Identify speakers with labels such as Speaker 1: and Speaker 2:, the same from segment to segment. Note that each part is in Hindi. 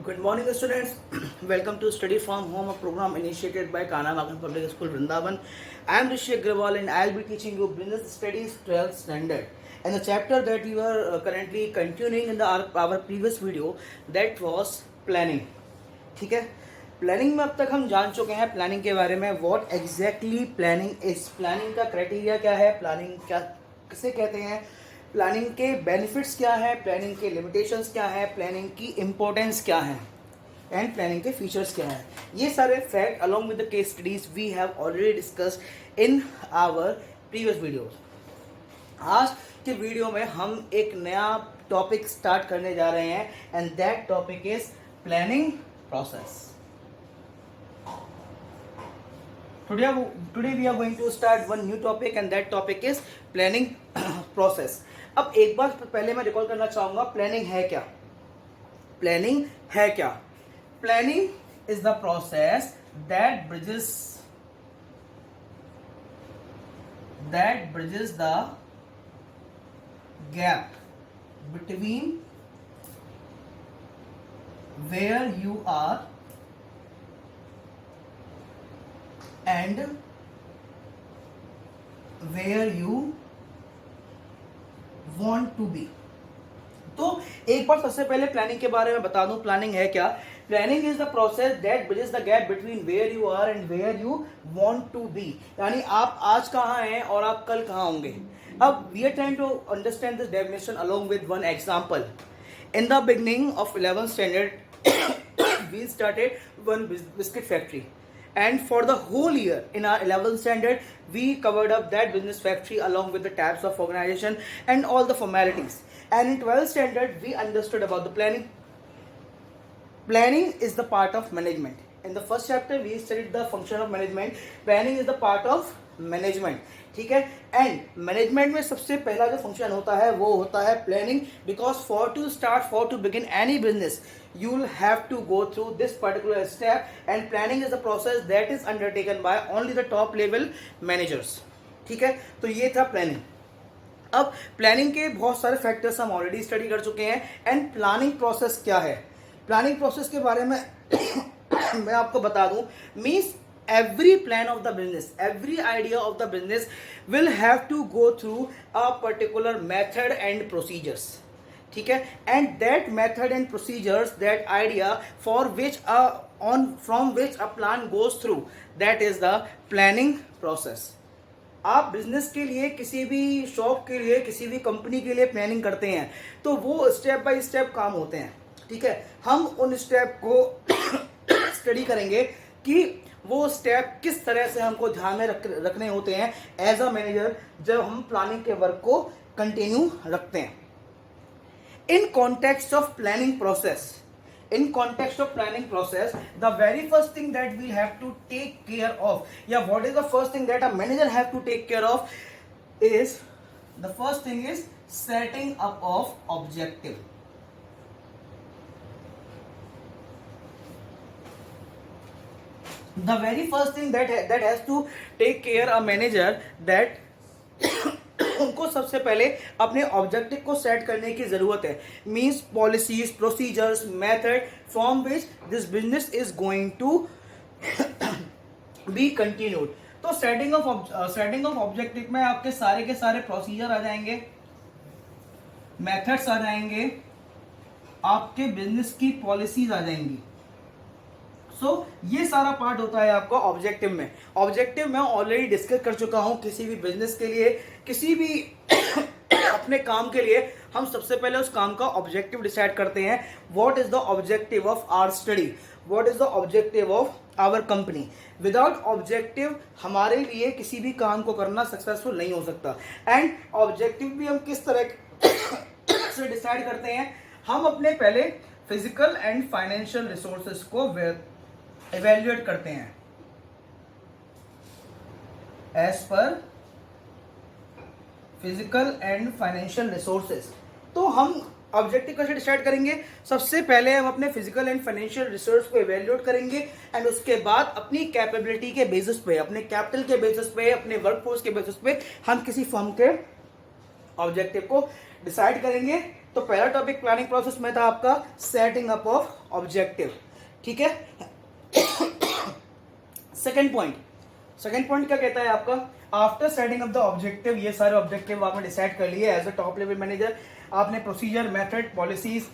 Speaker 1: Good morning, students. Welcome to Study from Home, a program initiated by Kana Vagan Public School, Vrindavan. I am Rishi Agrawal and I will be teaching you Business Studies 12th Standard. And the chapter that we were currently continuing in our previous video, that was planning. ठीक है, प्लानिंग में अब तक हम जान चुके हैं प्लानिंग के बारे में. What exactly planning is, planning का क्राइटेरिया क्या है, प्लानिंग क्या किसे कहते हैं, प्लानिंग के बेनिफिट्स क्या है, प्लानिंग के लिमिटेशंस क्या है, प्लानिंग की इम्पोर्टेंस क्या है एंड प्लानिंग के फीचर्स क्या है. ये सारे fact along with the case studies we have already discussed in our previous videos. आज के वीडियो में हम एक नया टॉपिक स्टार्ट करने जा रहे हैं and that topic is planning process. Today we are going to start one new topic and that topic is planning process. अब एक बार पहले मैं रिकॉल करना चाहूंगा प्लानिंग है क्या. प्लानिंग है क्या? Planning is the process that bridges the gap between where you are and where you want to be. तो एक बार सबसे पहले प्लानिंग के बारे में बता दूं प्लानिंग है क्या. Planning is the process that bridges the gap between where you are and where you want to be. यानी आप आज कहाँ हैं और आप कल कहाँ होंगे. अब we are trying to understand this definition along with one example. In the beginning of 11th standard, we started one biscuit factory. And for the whole year in our 11th standard, we covered up that business factory along with the types of organization and all the formalities. And in 12th standard, we understood about the planning. Planning is the part of management. In the first chapter, we studied the function of management. Planning is the part of management. ठीक है. एंड मैनेजमेंट में सबसे पहला जो फंक्शन होता है वो होता है planning. Because for to begin any business you will have to go through this particular step and planning is the process that is undertaken by only the top level managers. ठीक है, तो ये था प्लानिंग. अब प्लानिंग के बहुत सारे फैक्टर्स हम ऑलरेडी स्टडी कर चुके हैं. एंड प्लानिंग प्रोसेस क्या है, प्लानिंग प्रोसेस के बारे में मैं आपको बता दूं. Means every plan of the business, every idea of the business will have to go through a particular method and procedures. ठीक है, and that method and procedures, that idea for which from which a plan goes through, that is the planning process. आप बिजनेस के लिए, किसी भी शॉप के लिए, किसी भी कंपनी के लिए प्लानिंग करते हैं तो वो स्टेप बाय स्टेप काम होते हैं. ठीक है, हम उन स्टेप को स्टडी करेंगे कि वो स्टेप किस तरह से हमको ध्यान में रखने होते हैं एज अ मैनेजर जब हम प्लानिंग के वर्क को कंटिन्यू रखते हैं. In context of planning process, the very first thing that we have to take care of, what is the first thing that a manager have to take care of is, the first thing is setting up of objective. The very first thing that has to take care a manager, that उनको सबसे पहले अपने ऑब्जेक्टिव को सेट करने की जरूरत है. Means policies, procedures, method from which this business is going to be continued. तो सेटिंग ऑफ ऑब्जेक्टिव में आपके सारे के सारे प्रोसीजर आ जाएंगे, मेथड्स आ जाएंगे, आपके बिजनेस की पॉलिसीज आ जाएंगी. सो ये सारा पार्ट होता है आपका ऑब्जेक्टिव में. ऑब्जेक्टिव मैं ऑलरेडी डिस्कस कर चुका हूं. किसी भी बिजनेस के लिए, किसी भी अपने काम के लिए हम सबसे पहले उस काम का ऑब्जेक्टिव डिसाइड करते हैं. What is the objective of our study, what is the objective of our company. Without objective हमारे लिए किसी भी काम को करना सक्सेसफुल नहीं हो सकता. एंड ऑब्जेक्टिव भी हम किस तरह से डिसाइड करते हैं, हम अपने पहले फिजिकल एंड फाइनेंशियल रिसोर्सेज को इवेल्युएट करते हैं as per physical and financial resources. तो हम ऑब्जेक्टिव कैसे डिसाइड करेंगे, सबसे पहले हम अपने फिजिकल एंड फाइनेंशियल रिसोर्स को इवेल्युएट करेंगे एंड उसके बाद अपनी कैपेबिलिटी के बेसिस पे, अपने कैपिटल के बेसिस पे, अपने वर्कफोर्स के बेसिस पे हम किसी फर्म के ऑब्जेक्टिव को डिसाइड करेंगे तो पहला टॉपिक प्लानिंग प्रोसेस में था आपका सेटिंग अप ऑफ ऑब्जेक्टिव, ठीक है। सेकंड पॉइंट क्या कहता है आपका, after setting up the objective, ये सारे ऑब्जेक्टिव आपने डिसाइड कर लिए as a top level manager, आपने प्रोसीजर, मेथड, पॉलिसीज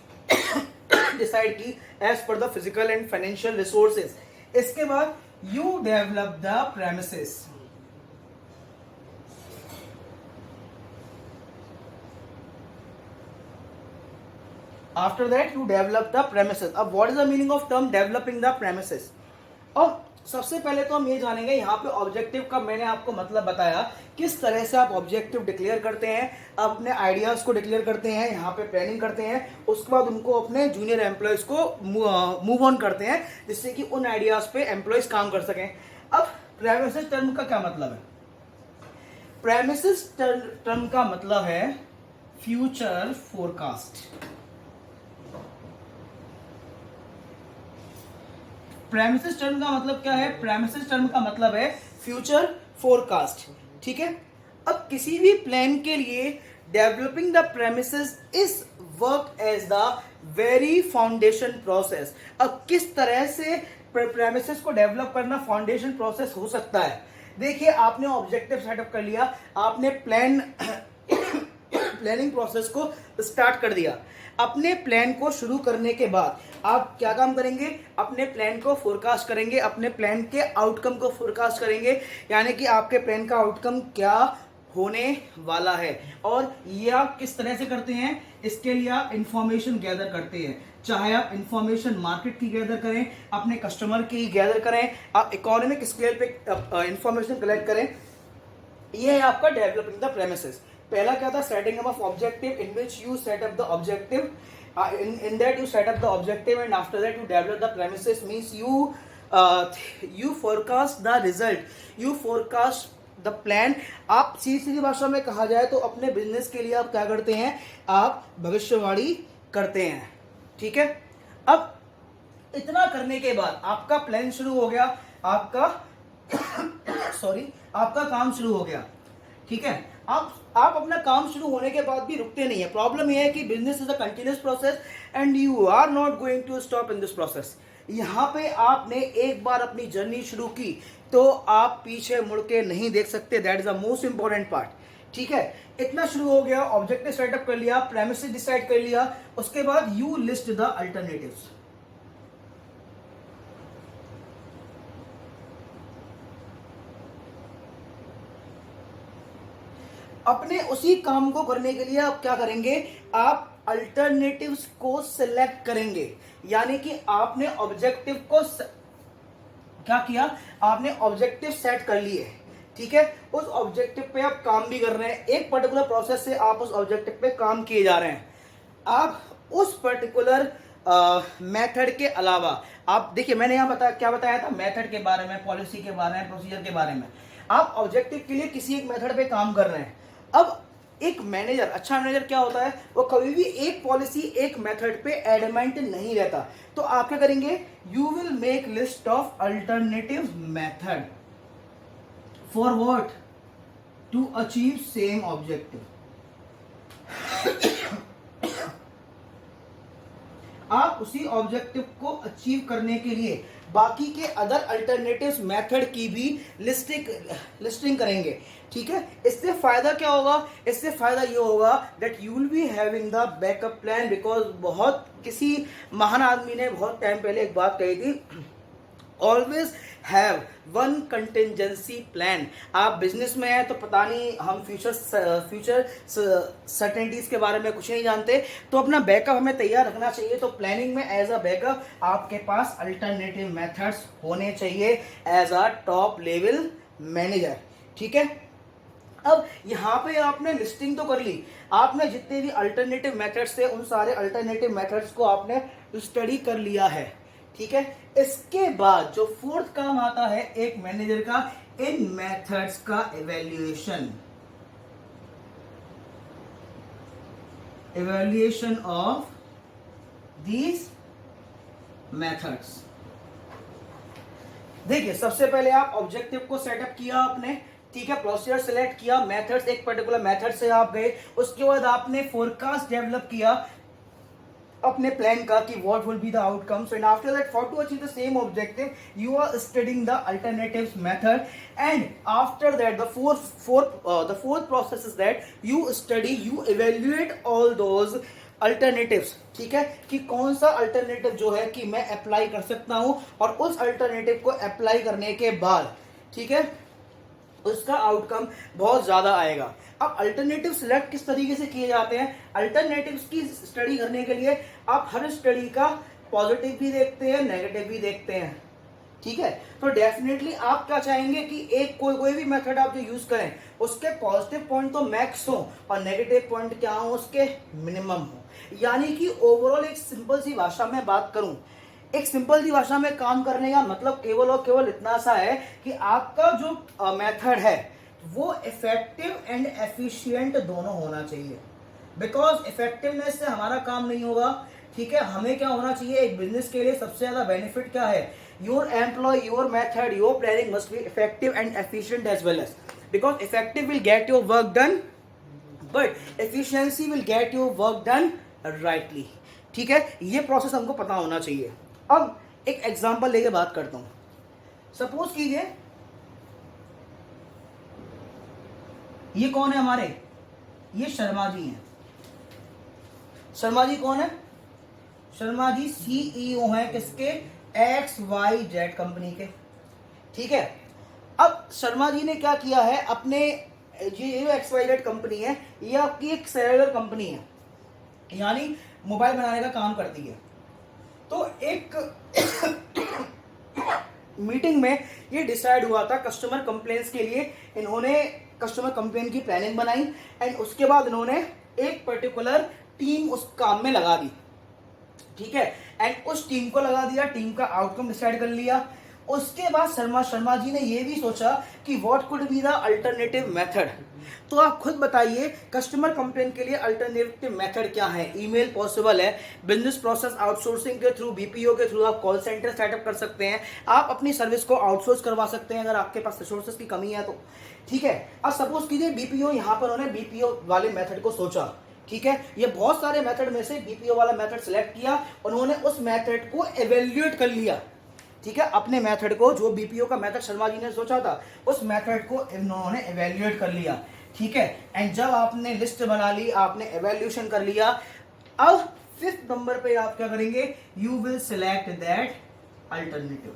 Speaker 1: डिसाइड की as per the physical and financial resources. इसके बाद you develop the premises. After that you develop the premises. अब what is the meaning of term developing the premises. अब सबसे पहले तो हम ये जानेंगे यहाँ पे ऑब्जेक्टिव का मैंने आपको मतलब बताया, किस तरह से आप ऑब्जेक्टिव डिक्लेयर करते हैं, आप अपने आइडियाज को डिक्लेयर करते हैं, यहाँ पे प्लानिंग करते हैं, उसके बाद उनको अपने जूनियर एम्प्लॉयज को मूव ऑन करते हैं जिससे कि उन आइडियाज पे एम्प्लॉयज काम कर सकें। अब प्रेमिसेस टर्म का क्या मतलब है? प्रेमिसेस टर्म का मतलब है फ्यूचर फोरकास्ट। प्रेमिसेस टर्म का मतलब क्या है? प्रेमिसेस टर्म का मतलब है फ्यूचर फोरकास्ट, ठीक है। अब किसी भी प्लान के लिए developing the premises is work as the very foundation process. अब किस तरह से प्रेमिसेस को डेवलप करना फाउंडेशन प्रोसेस हो सकता है? देखिए, आपने ऑब्जेक्टिव सेटअप कर लिया, आपने प्लानिंग प्रोसेस को स्टार्ट कर दिया। अपने प्लान को शुरू करने के बाद आप क्या काम करेंगे? अपने प्लान को फोरकास्ट करेंगे, अपने प्लान के आउटकम को फोरकास्ट करेंगे, यानी कि आपके प्लान का आउटकम क्या होने वाला है। और ये आप किस तरह से करते हैं? इसके लिए आप इंफॉर्मेशन गैदर करते हैं, चाहे आप इंफॉर्मेशन मार्केट की गैदर करें, अपने कस्टमर की गैदर करें, आप इकोनॉमिक स्केल पे इंफॉर्मेशन कलेक्ट करें। ये है आपका डेवलपिंग द प्रेमिसेस। पहला क्या था? Setting up of objective, in which you set up the objective, in that you set up the objective and after that you develop the premises, means you forecast the result, you forecast the plan। आप सीधी भाषा में कहा जाए तो अपने बिजनेस के लिए आप क्या करते हैं? आप भविष्यवाणी करते हैं, ठीक है। अब इतना करने के बाद आपका प्लान शुरू हो गया, आपका आपका काम शुरू हो गया, ठीक है। आप अपना काम शुरू होने के बाद भी रुकते नहीं है। प्रॉब्लम यह है कि business is a continuous process and you are not going to stop in this process. यहाँ पे आपने एक बार अपनी जर्नी शुरू की तो आप पीछे मुड़ के नहीं देख सकते। That is the most important part, ठीक है। इतना शुरू हो गया, ऑब्जेक्टिव सेटअप कर लिया, प्रेमिसेस डिसाइड कर लिया, उसके बाद यू लिस्ट द अल्टरनेटिव्स। अपने उसी काम को करने के लिए आप क्या करेंगे? आप अल्टरनेटिव्स को सिलेक्ट करेंगे, यानी कि आपने ऑब्जेक्टिव को क्या किया? आपने ऑब्जेक्टिव सेट कर लिए, ठीक है। उस ऑब्जेक्टिव पे आप काम भी कर रहे हैं, एक पर्टिकुलर प्रोसेस से आप उस ऑब्जेक्टिव पे काम किए जा रहे हैं। आप उस पर्टिकुलर मेथड के अलावा, आप देखिए मैंने यहाँ क्या बताया था? मेथड के बारे में, पॉलिसी के बारे में, प्रोसीजर के बारे में। आप ऑब्जेक्टिव के लिए किसी एक मेथड पे काम कर रहे हैं। अब एक मैनेजर, अच्छा मैनेजर क्या होता है? वो कभी भी एक पॉलिसी, एक मेथड पे एडमेंट नहीं रहता। तो आप क्या करेंगे? You will make list of alternative method for what? To achieve same objective. आप उसी ऑब्जेक्टिव को अचीव करने के लिए बाकी के अदर अल्टरनेटिव्स मेथड की भी लिस्टिंग करेंगे, ठीक है। इससे फायदा क्या होगा? इससे फायदा ये होगा that you will be having the backup plan. Because किसी महान आदमी ने बहुत टाइम पहले एक बात कही थी, always have one contingency plan. आप बिजनेस में हैं तो पता नहीं, हम फ्यूचर सर्टेनिटीज के बारे में कुछ नहीं जानते, तो अपना बैकअप हमें तैयार रखना चाहिए। तो प्लानिंग में एज अ बैकअप आपके पास अल्टरनेटिव मेथड्स होने चाहिए as a top level manager, ठीक है। अब यहाँ पे आपने लिस्टिंग तो कर ली, आपने जितने भी अल्टरनेटिव मेथड्स थे उन सारे अल्टरनेटिव मेथड्स को आपने स्टडी कर लिया है, ठीक है। इसके बाद जो फोर्थ काम आता है एक मैनेजर का, इन मेथड्स का इवैल्यूएशन ऑफ दीज मेथड्स। देखिए, सबसे पहले आप ऑब्जेक्टिव को सेटअप किया आपने, ठीक है, प्रोसीजर सिलेक्ट किया, मेथड्स, एक पर्टिकुलर मेथड से आप गए, उसके बाद आपने फोरकास्ट डेवलप किया अपने प्लान का कि what will be the outcomes and after that for to achieve the same objective you are studying the alternatives method and after that the fourth process is that you study you evaluate all those alternatives, ठीक है, कि कौन सा अल्टरनेटिव जो है कि मैं अप्लाई कर सकता हूं और उस अल्टरनेटिव को अप्लाई करने के बाद, ठीक है, उसका आउटकम बहुत ज्यादा आएगा। अब अल्टरनेटिव सिलेक्ट किस तरीके से किए जाते हैं, अल्टरनेटिव्स की स्टडी करने के लिए आप हर स्टडी का पॉजिटिव भी देखते हैं, नेगेटिव भी देखते हैं, ठीक है। तो डेफिनेटली आप क्या चाहेंगे कि एक कोई भी मेथड आप जो यूज करें उसके पॉजिटिव पॉइंट तो मैक्स हो और नेगेटिव पॉइंट क्या हो, उसके मिनिमम हो। यानी कि ओवरऑल एक सिंपल सी भाषा में बात करूं, एक सिंपल सी भाषा में काम करने का मतलब केवल और केवल इतना सा है कि आपका जो मेथड है वो इफेक्टिव एंड एफिशिएंट दोनों होना चाहिए। बिकॉज इफेक्टिवनेस से हमारा काम नहीं होगा, ठीक है। हमें क्या होना चाहिए, एक बिजनेस के लिए सबसे ज्यादा बेनिफिट क्या है, your employ, your method, your planning must be effective and efficient as well as, because effective will get your work done but efficiency will get your work done rightly, ठीक है। ये प्रोसेस हमको पता होना चाहिए। अब एक एग्जांपल लेके बात करता हूं। सपोज कीजिए ये कौन है हमारे, ये शर्मा जी हैं। शर्मा जी कौन है, शर्मा जी सीईओ हैं किसके, XYZ कंपनी के, ठीक है। अब शर्मा जी ने क्या किया है, अपने ये XYZ कंपनी है, ये आपकी एक सेलुलर कंपनी है, यानी मोबाइल बनाने का काम करती है। तो एक मीटिंग में ये डिसाइड हुआ था कस्टमर कंप्लेंट्स के लिए, इन्होंने कस्टमर कंप्लेंट की प्लानिंग बनाई एंड उसके बाद इन्होंने एक पर्टिकुलर टीम उस काम में लगा दी, ठीक है। एंड उस टीम को लगा दिया, टीम का आउटकम डिसाइड कर लिया। उसके बाद शर्मा जी ने ये भी सोचा कि what could be the alternative method. तो आप खुद बताइए कस्टमर कंप्लेंट के लिए अल्टरनेटिव मेथड क्या है। ईमेल पॉसिबल है, बिजनेस प्रोसेस आउटसोर्सिंग के थ्रू, बीपीओ के थ्रू आप कॉल सेंटर सेटअप कर सकते हैं, आप अपनी सर्विस को आउटसोर्स करवा सकते हैं अगर आपके पास रिसोर्सेज की कमी है तो, ठीक है। अब सपोज कीजिए बीपीओ, यहाँ पर उन्होंने बीपीओ वाले मेथड को सोचा, ठीक है। ये बहुत सारे मेथड में से बीपीओ वाला मेथड सिलेक्ट किया, उन्होंने उस मेथड को एवेल्युएट कर लिया, ठीक है। अपने मेथड को, जो बीपीओ का मेथड शर्मा जी ने सोचा था, उस मेथड को इन्होंने एवेल्युएट कर लिया, ठीक है। एंड जब आपने लिस्ट बना ली, आपने एवेल्यूशन कर लिया, अब 5th नंबर पे आप क्या करेंगे, you will select that alternative.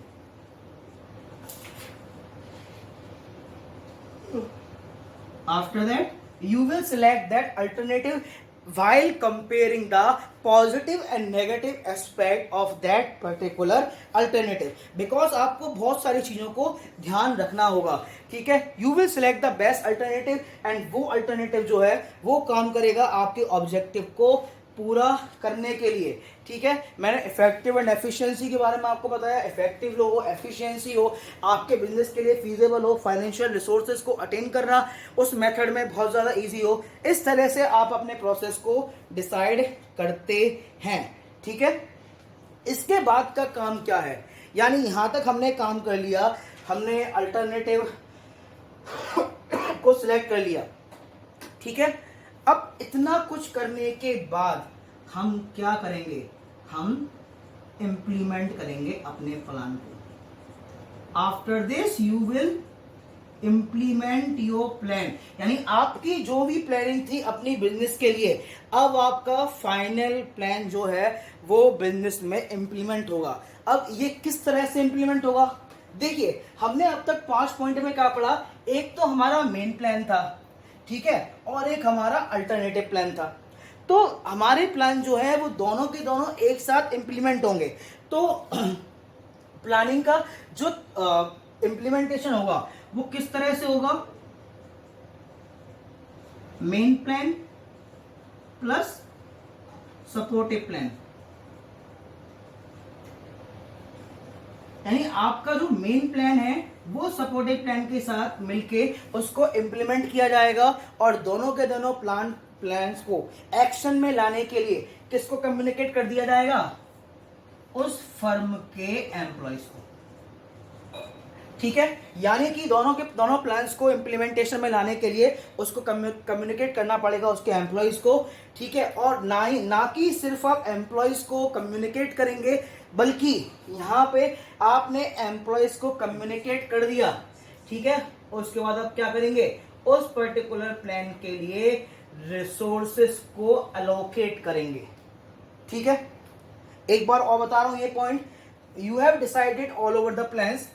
Speaker 1: After that you will select that alternative while comparing the positive and negative aspect of that particular alternative, because आपको बहुत सारी चीजों को ध्यान रखना होगा, ठीक है। you will select the best alternative and वो alternative जो है वो काम करेगा आपके ऑब्जेक्टिव को पूरा करने के लिए, ठीक है। मैंने इफेक्टिव एंड एफिशिएंसी के बारे में आपको बताया, इफेक्टिव हो, एफिशिएंसी हो, आपके बिजनेस के लिए फीजेबल हो, फाइनेंशियल रिसोर्सेज को अटेन करना उस मेथड में बहुत ज़्यादा इजी हो। इस तरह से आप अपने प्रोसेस को डिसाइड करते हैं, ठीक है। इसके बाद का काम क्या है, यानी यहां तक हमने काम कर लिया, हमने अल्टरनेटिव को सिलेक्ट कर लिया, ठीक है। अब इतना कुछ करने के बाद हम क्या करेंगे, हम इंप्लीमेंट करेंगे अपने प्लान को। After this you will implement your plan, यानी आपकी जो भी प्लानिंग थी अपनी बिजनेस के लिए, अब आपका फाइनल प्लान जो है वो बिजनेस में इंप्लीमेंट होगा। अब ये किस तरह से इंप्लीमेंट होगा, देखिए हमने अब तक 5 पॉइंट में क्या पढ़ा, एक तो हमारा मेन प्लान था, ठीक है, और एक हमारा अल्टरनेटिव प्लान था। तो हमारे प्लान जो है वो दोनों के दोनों एक साथ इंप्लीमेंट होंगे। तो प्लानिंग का जो इंप्लीमेंटेशन होगा वो किस तरह से होगा, main plan plus supportive plan, यानी आपका जो मेन प्लान है वो सपोर्टिव प्लान के साथ मिलके उसको इंप्लीमेंट किया जाएगा और दोनों के दोनों प्लान्स को एक्शन में लाने के लिए किसको कम्युनिकेट कर दिया जाएगा, उस फर्म के एम्प्लॉयज को, ठीक है, यानी कि दोनों प्लान्स को इम्प्लीमेंटेशन में लाने के लिए उसको कम्युनिकेट करना पड़ेगा उसके एम्प्लॉयज को, ठीक है। और ना कि सिर्फ आप एम्प्लॉयज को कम्युनिकेट करेंगे, बल्कि यहाँ पे आपने एम्प्लॉयज को कम्युनिकेट कर दिया, ठीक है, उसके बाद आप क्या करेंगे, उस पर्टिकुलर प्लान के लिए रिसोर्सेस को अलोकेट करेंगे, ठीक है। एक बार और बता रहा हूं ये point, you have decided all over the plans,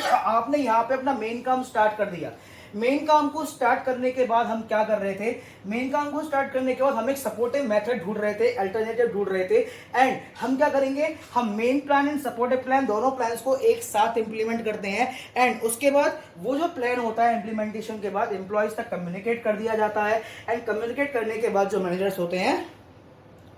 Speaker 1: आपने यहाँ पे अपना मेन काम स्टार्ट कर दिया। मेन काम को स्टार्ट करने के बाद हम क्या कर रहे थे, मेन काम को स्टार्ट करने के बाद हम एक सपोर्टिव मेथड ढूंढ रहे थे, अल्टरनेटिव ढूंढ रहे थे। एंड हम क्या करेंगे, हम main plan and supportive plan दोनों प्लान्स को एक साथ इंप्लीमेंट करते हैं। एंड उसके बाद वो जो प्लान होता है इंप्लीमेंटेशन के बाद एम्प्लॉयज तक कम्युनिकेट कर दिया जाता है। एंड कम्युनिकेट करने के बाद जो मैनेजर्स होते हैं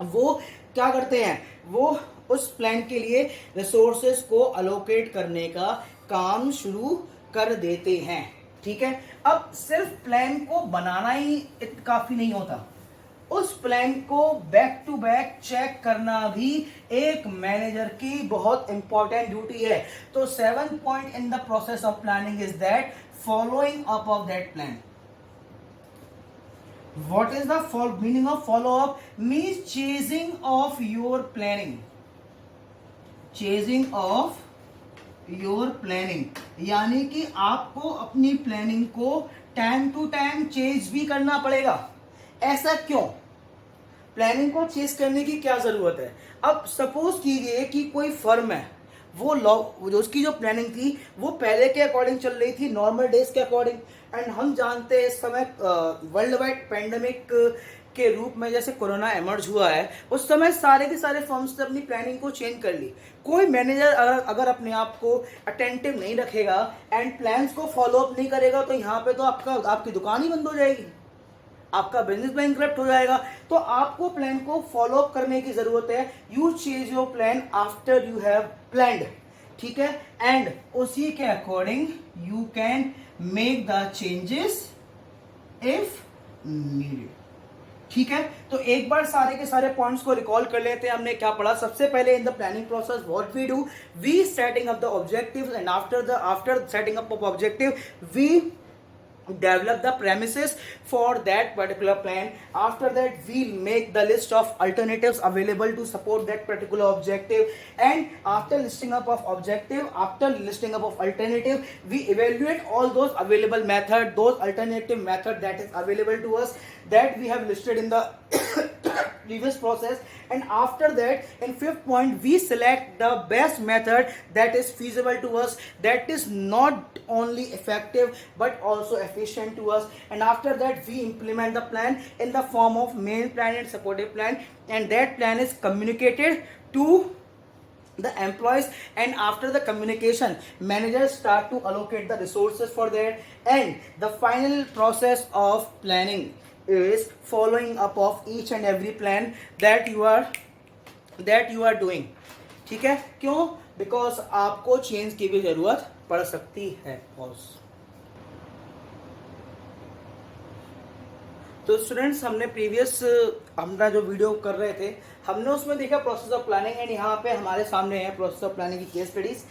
Speaker 1: वो क्या करते हैं, वो उस प्लान के लिए रिसोर्सेस को अलोकेट करने का काम शुरू कर देते हैं, ठीक है। अब सिर्फ प्लान को बनाना ही काफी नहीं होता, उस प्लान को बैक टू बैक चेक करना भी एक मैनेजर की बहुत इंपॉर्टेंट ड्यूटी है। तो 7th point in the process of planning is that following up of that plan. What is the meaning of follow up? Means chasing of your planning. Chasing of your planning, यानी कि आपको अपनी प्लानिंग को टाइम टू टाइम चेज भी करना पड़ेगा। ऐसा क्यों, प्लानिंग को चेज करने की क्या जरूरत है। अब सपोज कीजिए कि कोई फर्म है, वो उसकी जो प्लानिंग थी वो पहले के अकॉर्डिंग चल रही थी, नॉर्मल डेज के अकॉर्डिंग। एंड हम जानते हैं इस समय वर्ल्ड वाइड पेंडेमिक के रूप में जैसे कोरोना एमर्ज हुआ है, उस समय सारे के सारे फर्म्स ने अपनी प्लानिंग को चेंज कर ली। कोई मैनेजर अगर अपने आप को अटेंटिव नहीं रखेगा एंड प्लान्स को फॉलो अप नहीं करेगा, तो यहाँ पे तो आपकी दुकान ही बंद हो जाएगी, आपका बिजनेस बैंकरप्ट हो जाएगा। तो आपको प्लान को फॉलो अप करने की जरूरत है। You change your plan after you have planned, ठीक है। एंड उसी के according you can make the changes if needed, ठीक है। तो एक बार सारे के सारे पॉइंट्स को रिकॉल कर लेते हैं, हमने क्या पढ़ा। सबसे पहले in the planning process what we do, we setting up the objectives and after setting up of objective we develop the premises for that particular plan. After that we make the list of alternatives available to support that particular objective, and after listing up of alternative we evaluate all those available method, those alternative method that is available to us that we have listed in the previous process. And after that, in 5th point, we select the best method that is feasible to us, that is not only effective but also efficient to us. And after that we implement the plan in the form of main plan and supportive plan, and that plan is communicated to the employees. And after the communication, managers start to allocate the resources for that. And the final process of planning is following up of each and every plan that you are doing, ठीक है। क्यों, बिकॉज आपको चेंज की भी जरूरत पड़ सकती है। तो स्टूडेंट्स, हमने प्रीवियस अपना जो वीडियो कर रहे थे, हमने उसमें देखा प्रोसेस ऑफ प्लानिंग, एंड यहाँ पे हमारे सामने है प्रोसेस ऑफ प्लानिंग की केस स्टडीज।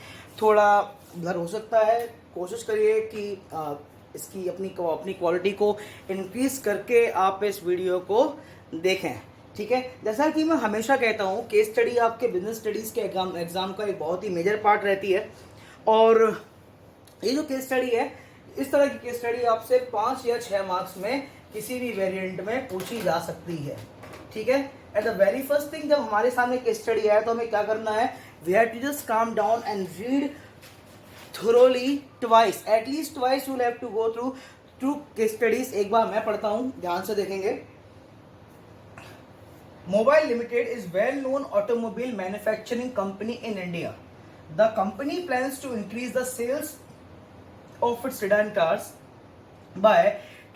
Speaker 1: थोड़ा ब्लर हो सकता है, कोशिश करिए कि इसकी अपनी क्वालिटी को इंक्रीज करके आप इस वीडियो को देखें, ठीक है। जैसा कि मैं हमेशा कहता हूँ, केस स्टडी आपके बिजनेस स्टडीज़ के एग्जाम का एक बहुत ही मेजर पार्ट रहती है। और ये जो केस स्टडी है, इस तरह की केस स्टडी आपसे 5 या 6 मार्क्स में किसी भी वेरिएंट में पूछी जा सकती है, ठीक है। At the very first thing, जब हमारे सामने केस स्टडी आया तो हमें क्या करना है, we have to just calm down and read thoroughly twice, at least twice you will have to go through case studies। एक बार मैं पढ़ता हूँ, ध्यान से देखेंगे। Mobile Limited is well known automobile manufacturing company in India. The company plans to increase the sales of its sedan cars by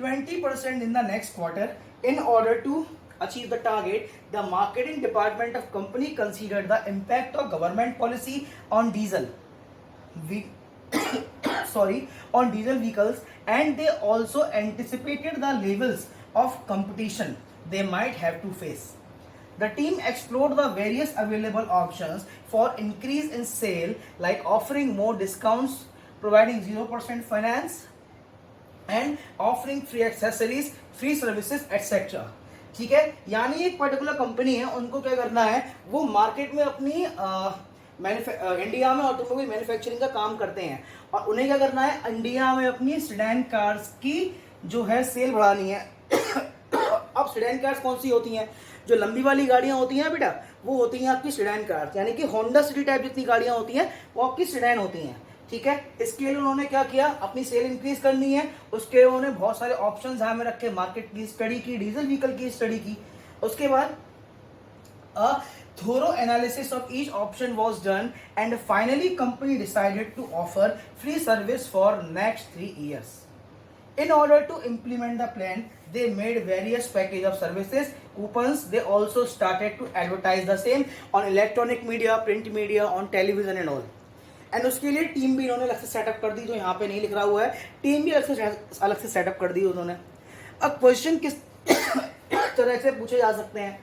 Speaker 1: 20% in the next quarter. In order to achieve the target, the marketing department of company considered the impact of government policy on diesel vehicles, and they also anticipated the levels of competition they might have to face. The team explored the various available options for increase in sale, like offering more discounts, providing 0% finance and offering free accessories, free services etcetera. ठीक है, यानी एक पर्टिकुलर कंपनी है, उनको क्या करना है, वो मार्केट में अपनी इंडिया में ऑटोमोबाइल मैन्युफैक्चरिंग का काम करते हैं और उन्हें क्या करना है, इंडिया में अपनी सेडान कार्स की जो है सेल बढ़ानी है। अब सेडान कार्स कौन सी होती हैं, जो लंबी वाली गाड़ियां होती हैं बेटा, वो होती हैं आपकी सेडान कार्स, यानी कि होंडा सिटी टाइप जितनी गाड़ियां होती हैं वो आपकी सेडान होती हैं। ठीक है, इसके लिए उन्होंने क्या किया, अपनी सेल इंक्रीज करनी है, उसके लिए उन्होंने बहुत सारे ऑप्शंस ध्यान में रखे, मार्केट की स्टडी की, डीजल व्हीकल की स्टडी की। उसके बाद thorough analysis of each option was done and finally company decided to offer free service for next 3 years. In order to implement the plan, they made various package of services, coupons. They also started to advertise the same on electronic media, print media, on television and all. And उसके लिए टीम भी इन्होंने अलग से सेटअप कर दी, जो यहाँ पे नहीं लिख रहा हुआ है, टीम भी अलग से सेटअप कर दी उन्होंने। अब क्वेश्चन किस तरह से पूछे जा सकते हैं,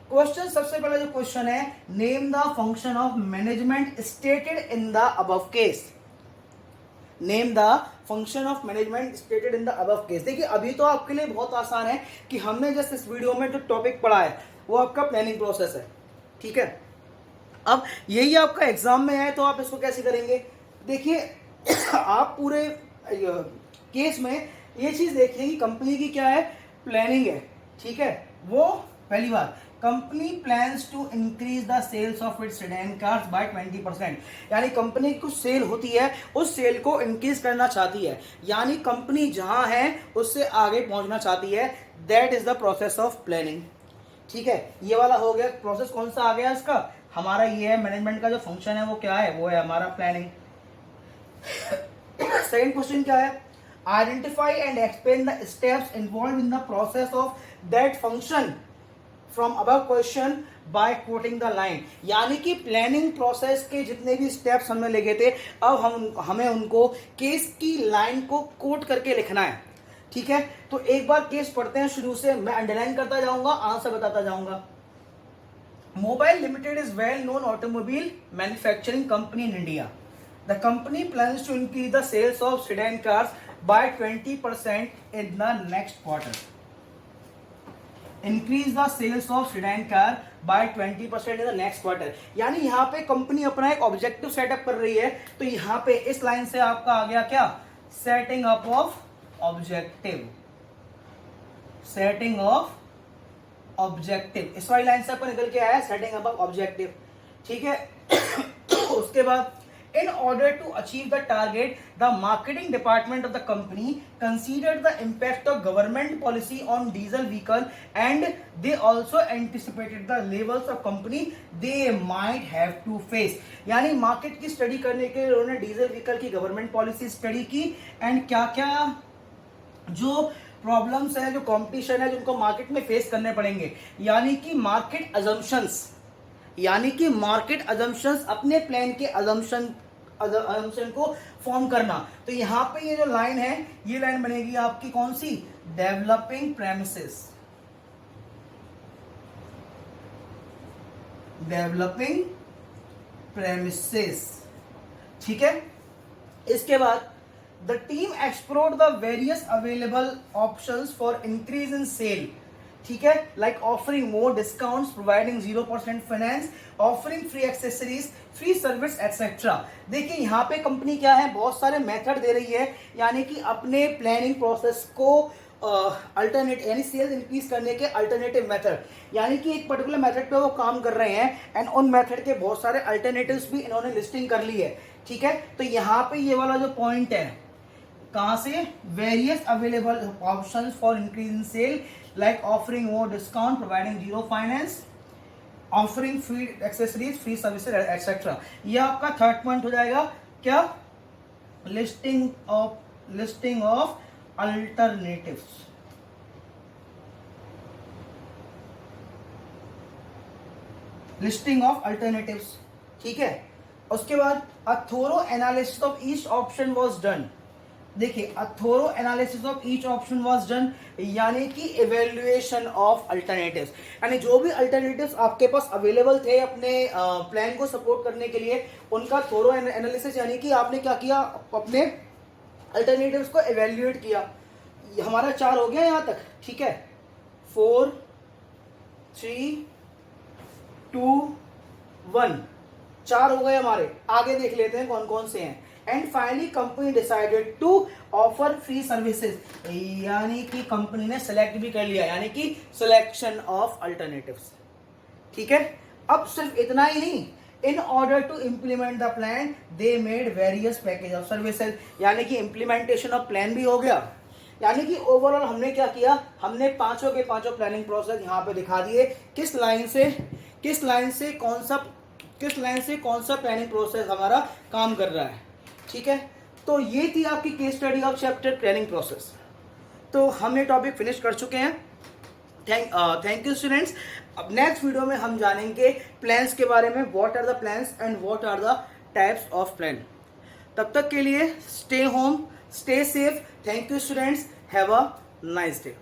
Speaker 1: क्वेश्चन सबसे पहला जो क्वेश्चन है, name the function of management stated in the above case. Name the function of management stated in the above case. देखिए अभी तो आपके लिए बहुत आसान है कि हमने जस्ट इस वीडियो में जो टॉपिक पढ़ा है वो आपका प्लानिंग प्रोसेस है। ठीक है, अब यही आपका एग्जाम में है तो आप इसको कैसे करेंगे, देखिए आप पूरे केस में ये चीज देखिए कि कंपनी की क्या है, प्लानिंग है। ठीक है, वो पहली बात, company plans to increase the sales of its sedan cars by 20%, यानी कंपनी की कुछ सेल होती है, उस सेल को इंक्रीज करना चाहती है, यानी कंपनी जहां है उससे आगे पहुंचना चाहती है। That is the process of planning. ठीक है, ये वाला हो गया प्रोसेस, कौन सा आ गया इसका, हमारा ये है, मैनेजमेंट का जो फंक्शन है वो क्या है, वो है हमारा प्लानिंग। सेकंड क्वेश्चन क्या है, identify and explain the steps involve in the process of that function from above question by coating the line, यानी कि प्लानिंग प्रोसेस के जितने भी स्टेप्स हमने लिखे थे, अब हमें उनको केस की लाइन को कोट करके लिखना है। ठीक है, तो एक बार केस पढ़ते हैं शुरू से, मैं अंडरलाइन करता जाऊंगा, आंसर बताता जाऊंगा। Mobile Limited is well-known automobile manufacturing company in India. The company plans to increase the sales of sedan cars by 20% in the next quarter. Increase the sales of sedan car by 20% in the next quarter. यानी यहाँ पे कंपनी अपना एक ऑब्जेक्टिव सेटअप कर रही है, तो यहाँ पे इस लाइन से आपका आ गया क्या, setting up of objective, setting of objective, इस वाली लाइन से आपको निकल के आया सेटिंग अप ऑब्जेक्टिव। ठीक है, उसके बाद in order to achieve the target the marketing department of the company considered the impact of government policy on diesel vehicle and they also anticipated the levels of company they might have to face, यानी मार्केट की स्टडी करने के लिए उन्होंने डीजल व्हीकल की गवर्नमेंट पॉलिसी स्टडी की एंड क्या क्या जो प्रॉब्लम्स है, जो कंपटीशन है, जिनको मार्केट में फेस करने पड़ेंगे, यानी कि मार्केट अजम्पशंस, यानी कि मार्केट अजम्पशंस, अपने प्लान के अजम्पशन को फॉर्म करना। तो यहां पे ये जो लाइन है, ये लाइन बनेगी आपकी कौन सी, डेवलपिंग प्रेमिसेस, डेवलपिंग प्रेमिसेस। ठीक है, इसके बाद the team explored the various available options for increase in sale. ठीक है, like offering more discounts, providing 0% finance, offering free accessories, free service etc. देखिए यहाँ पे कंपनी क्या है, बहुत सारे मेथड दे रही है, यानी कि अपने प्लानिंग प्रोसेस को अल्टरनेट यानी सेल्स इंक्रीज करने के अल्टरनेटिव मेथड, यानी कि एक पर्टिकुलर मेथड पे वो काम कर रहे हैं एंड उन मेथड के बहुत सारे अल्टरनेटिव्स भी इन्होंने लिस्टिंग कर ली है। ठीक है, तो यहाँ पे ये वाला जो पॉइंट है, कहां से, various available options for increase in sale, like offering more discount, providing 0 finance, offering free accessories, free services etcetera. ये आपका थर्ड पॉइंट हो जाएगा क्या, listing of alternatives. Listing of alternatives. ठीक है, उसके बाद a thorough analysis of each option was done देखिए a thorough analysis of each option was done, यानी कि इवेल्युएशन ऑफ अल्टरनेटिव्स, यानी जो भी अल्टरनेटिव्स आपके पास अवेलेबल थे अपने प्लान को सपोर्ट करने के लिए, उनका थोरो एनालिसिस, यानी कि आपने क्या किया, अपने अल्टरनेटिव्स को इवेल्युएट किया। हमारा 4 हो गया यहाँ तक, ठीक है। 4 3 2 1 4 हो गए हमारे। आगे देख लेते हैं कौन कौन से हैं। And finally company decided to offer free services, यानी कि कंपनी ने सेलेक्ट भी कर लिया, यानी कि सिलेक्शन ऑफ अल्टरनेटिव्स, ठीक है। अब सिर्फ इतना ही नहीं, in order to implement the plan they made various package of services, यानी कि इम्प्लीमेंटेशन ऑफ प्लान भी हो गया। यानी कि ओवरऑल हमने क्या किया, हमने पांचों के पांचों प्लानिंग प्रोसेस यहाँ पे दिखा दिए, किस लाइन से कौन सा प्लानिंग प्रोसेस हमारा काम कर रहा है, ठीक है। तो ये थी आपकी case study of chapter planning process. तो हम ये टॉपिक फिनिश कर चुके हैं। Thank you students. अब नेक्स्ट वीडियो में हम जानेंगे प्लान्स के बारे में, what are the plans and what are the types of plan. तब तक के लिए stay home, stay safe. Thank you students, have a nice day.